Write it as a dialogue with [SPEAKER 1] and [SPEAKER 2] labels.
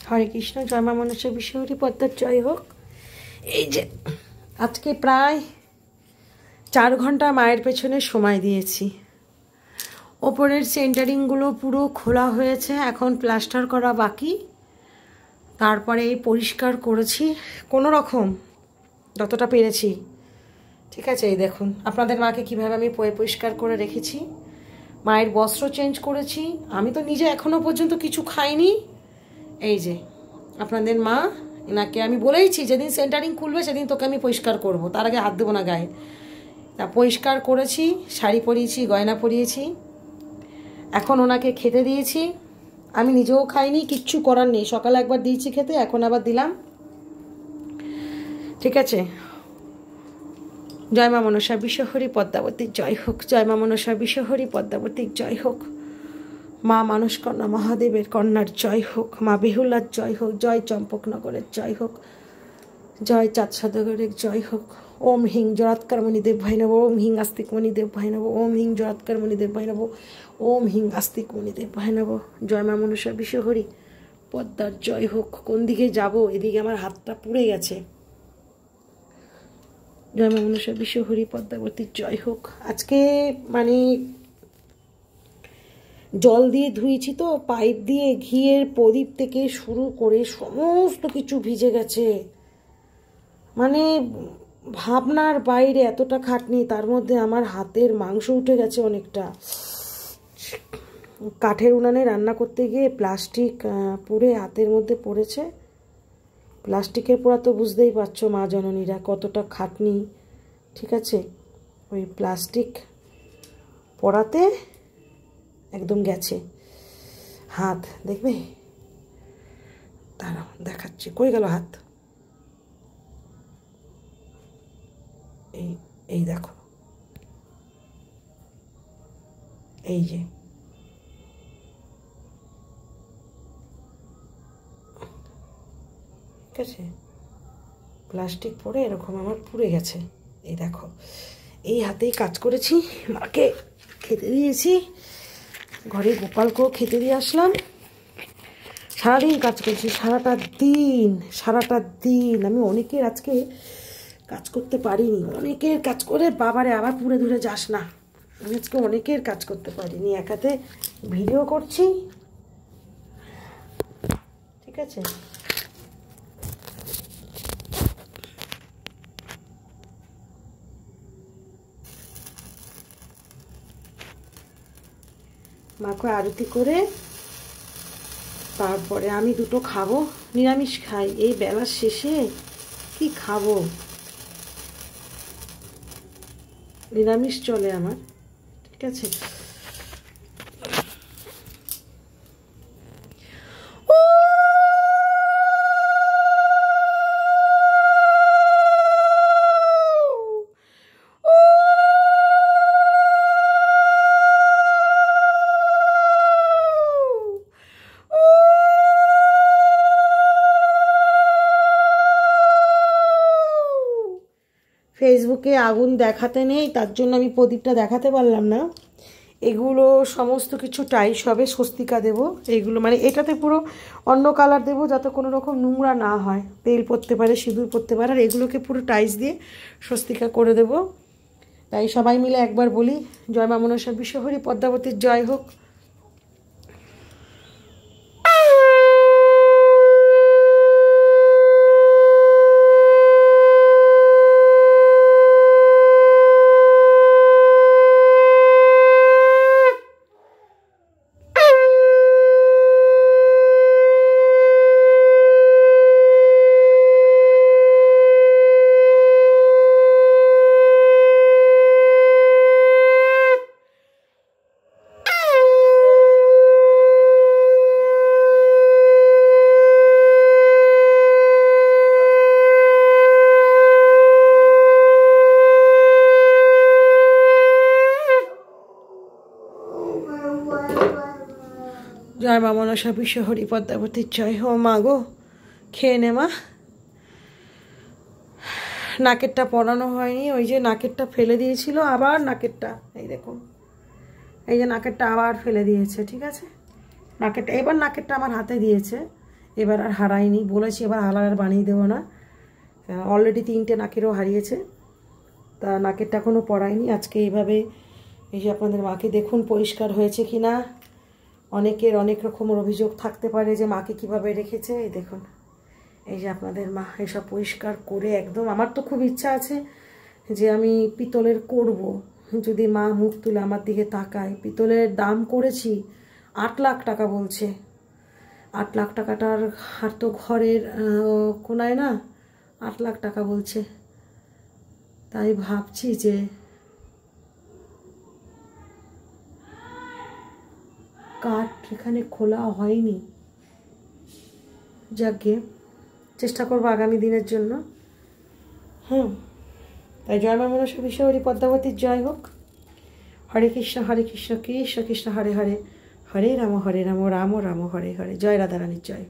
[SPEAKER 1] হরে কৃষ্ণ, জয় মা মনসা বিশ্বহরি পদ্মার জয় হোক। এই যে আজকে প্রায় 4 ঘন্টা মায়ের পেছনে সময় দিয়েছি। ওপরের সেন্টারিংগুলো পুরো খোলা হয়েছে, এখন প্লাস্টার করা বাকি। তারপরে এই পরিষ্কার করেছি কোনো রকম যতটা পেরেছি। ঠিক আছে, এই দেখুন আপনাদের মাকে কীভাবে আমি পরিষ্কার করে রেখেছি। মায়ের বস্ত্র চেঞ্জ করেছি। আমি তো নিজে এখনও পর্যন্ত কিছু খাইনি। এই যে আপনাদের মা, এনাকে আমি বলেইছি যেদিন সেন্টারিং খুলবে সেদিন তোকে আমি পরিষ্কার করব, তার আগে হাত দেবো না গায়ে। তা পরিষ্কার করেছি, শাড়ি পরিয়েছি, গয়না পরিয়েছি। এখন ওনাকে খেতে দিয়েছি। আমি নিজেও খাইনি, কিচ্ছু করার নেই। সকালে একবার দিয়েছি খেতে, এখন আবার দিলাম। ঠিক আছে, জয় মা মনসা বিশ্বহরি পদ্মাবতীর জয় হোক। জয় মা মনসা বিশ্বহরি পদ্মাবতীর জয় হোক। মা মানসকন্যা মহাদেবের কন্যার জয় হোক। মা বেহুলার জয় হোক। জয় চম্পকনগরের জয় হোক। জয় চাঁদ সদাগরের জয় হোক। ওম হিং জরাৎকার মণিদেব ভাই নব। ওম হিং আস্তিক মণিদেব ভাই নব। ওম হিং জরাৎকার মণিদেব ভাই নব। ওম হিং আস্তিক মণিদেব ভাই নব। জয় মা মনসা বিশ্বহরি পদ্মার জয় হোক। কোন দিকে যাব? এদিকে আমার হাতটা পুড়ে গেছে। জয় মা মনসা বিশ্বহরি পদ্মাবতীর জয় হোক। আজকে মানে জল দিয়ে ধুয়েছি তো, পাইপ দিয়ে ঘিয়ের প্রদীপ থেকে শুরু করে সমস্ত কিছু ভিজে গেছে। মানে ভাবনার বাইরে এতটা খাটনি, তার মধ্যে আমার হাতের মাংস উঠে গেছে অনেকটা। কাঠের উনানে রান্না করতে গিয়ে প্লাস্টিক পুড়ে হাতের মধ্যে পড়েছে। প্লাস্টিকের পোড়া তো বুঝতেই পারছো মা জননীরা কতটা খাটনি। ঠিক আছে, ওই প্লাস্টিক পোড়াতে একদম গেছে হাত। দেখবে, দাঁড়াও দেখাচ্ছি। কই গেল হাত? এই দেখো, এই যে ঠিক আছে, প্লাস্টিক পরে এরকম আমার পুড়ে গেছে। এই দেখো, এই হাতেই কাজ করেছি। মাকে খেতে দিয়েছি, ঘরে গোপালকেও খেতে দিয়ে আসলাম। সারাদিন কাজ করছি, সারাটা দিন। আমি অনেকের আজকে কাজ করতে পারিনি। অনেকের কাজ করে বাবারে আবার পুড়ে ধরে যাস না। আমি আজকে অনেকের কাজ করতে পারিনি, একাতে ভিডিও করছি। ঠিক আছে, মাকে আরতি করে তারপরে আমি দুটো খাবো। নিরামিষ খাই, এই বেলার শেষে কি খাবো? নিরামিষ চলে আমার। ঠিক আছে, ফেসবুকে আগুন দেখাতে নেই, তার জন্য আমি প্রদীপটা দেখাতে পারলাম না। এগুলো সমস্ত কিছু টাইস হবে, স্বস্তিকা দেব। এইগুলো মানে এটাতে পুরো অন্য কালার দেব যাতে কোনো রকম নোংরা না হয়। তেল পড়তে পারে, সিঁদুর পড়তে পারে, আর এগুলোকে পুরো টাইস দিয়ে স্বস্তিকা করে দেব। তাই সবাই মিলে একবার বলি, জয় মা মনসা বিশ্বহরি পদ্মাবতীর জয় হোক। জয় মা মনসা বিশ্বহরি পদ্মাবতীর জয় হো। মা গো, খেয়ে নে মা। নাকেরটা পরানো হয়নি, ওই যে নাকেরটা ফেলে দিয়েছিল, আবার নাকেরটা এই দেখুন, এই যে নাকেরটা আবার ফেলে দিয়েছে। ঠিক আছে, নাকেরটা এবার নাকেরটা আমার হাতে দিয়েছে। এবার আর হারাইনি, বলেছি এবার আর বানিয়ে দেবো না। অলরেডি 3টে নাকেরও হারিয়েছে, তা নাকেরটা এখনও পরাইনি। আজকে এইভাবে এই যে আপনাদের মাকে দেখুন পরিষ্কার হয়েছে কি না। অনেকের অনেক রকমের অভিযোগ থাকতে পারে যে মাকে কিভাবে রেখেছে। এই দেখুন, এই যে আপনাদের মা এসব পরিষ্কার করে একদম। আমার তো খুব ইচ্ছা আছে যে আমি পিতলের করব, যদি মা মুখ তুলে আমার দিকে তাকায়। পিতলের দাম করেছি 8 লাখ টাকা বলছে। 8 লাখ টাকাটার আর তো ঘরের কোনায় না, 8 লাখ টাকা বলছে। তাই ভাবছি যে কাঠ এখানে খোলা হয়নি, যাকে চেষ্টা করবো আগামী দিনের জন্য। তাই জয় মা মনসা বিশ্বহরি পদ্মাবতীর জয় হোক। হরে কৃষ্ণ কৃষ্ণ কৃষ্ণ হরে হরে, হরে রাম রাম রাম হরে হরে। জয় রাধারানীর জয়।